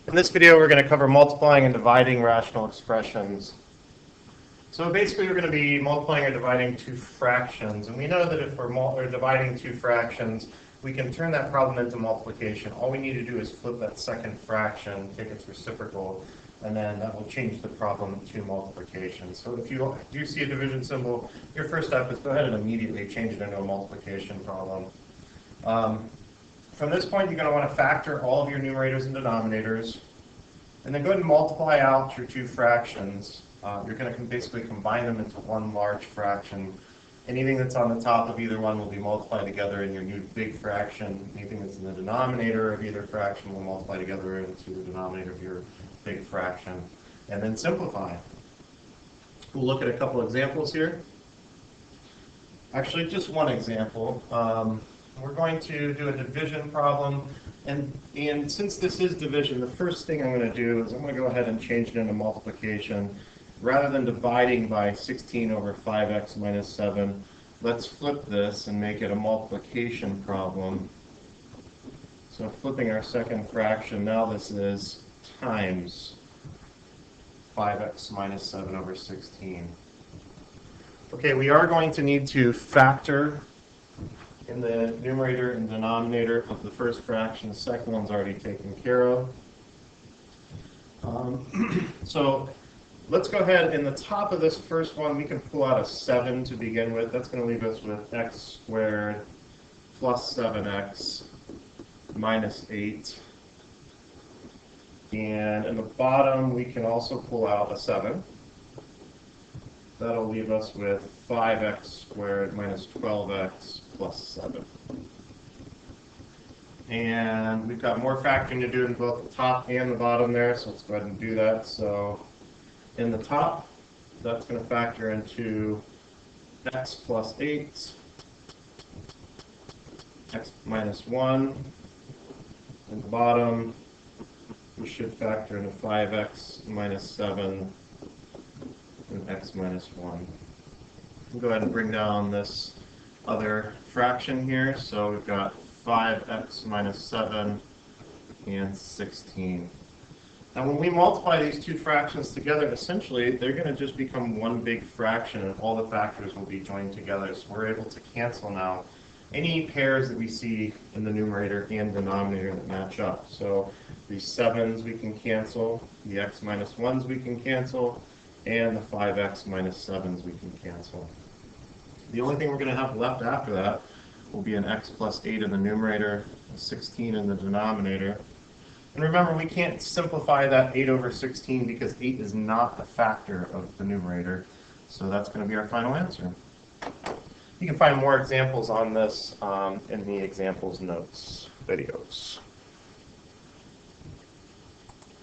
In this video, we're going to cover multiplying and dividing rational expressions. So basically, we're going to be multiplying or dividing two fractions. And we know that if we're dividing two fractions, we can turn that problem into multiplication. All we need to do is flip that second fraction, take its reciprocal, and then that will change the problem to multiplication. So if you do see a division symbol, your first step is go ahead and immediately change it into a multiplication problem. From this point, you're going to want to factor all of your numerators and denominators, and then go ahead and multiply out your two fractions. You're going to basically combine them into one large fraction. Anything that's on the top of either one will be multiplied together in your new big fraction. Anything that's in the denominator of either fraction will multiply together into the denominator of your big fraction. And then simplify. We'll look at a couple examples here. Actually, just one example. We're going to do a division problem, and since this is division, the first thing I'm going to do is I'm going to go ahead and change it into multiplication. Rather than dividing by 16 over 5x minus 7, let's flip this and make it a multiplication problem. So flipping our second fraction, now this is times 5x minus 7 over 16. Okay, we are going to need to factor in the numerator and denominator of the first fraction. The second one's already taken care of. So let's go ahead. In the top of this first one, we can pull out a 7 to begin with. That's going to leave us with x squared plus 7x minus 8. And in the bottom, we can also pull out a 7. That'll leave us with 5x squared minus 12x plus 7. And we've got more factoring to do in both the top and the bottom there, so let's go ahead and do that. So in the top, that's going to factor into x plus 8, x minus 1. In the bottom, we should factor into 5x minus 7 and x minus 1. We'll go ahead and bring down this other fraction here. So we've got 5x minus 7 and 16. Now when we multiply these two fractions together, essentially they're going to just become one big fraction, and all the factors will be joined together. So we're able to cancel now any pairs that we see in the numerator and denominator that match up. So these 7's we can cancel, the x minus 1's we can cancel, and the 5x minus 7's we can cancel. The only thing we're going to have left after that will be an x plus 8 in the numerator, a 16 in the denominator. And remember, we can't simplify that 8 over 16 because 8 is not a factor of the numerator. So that's going to be our final answer. You can find more examples on this in the examples notes videos.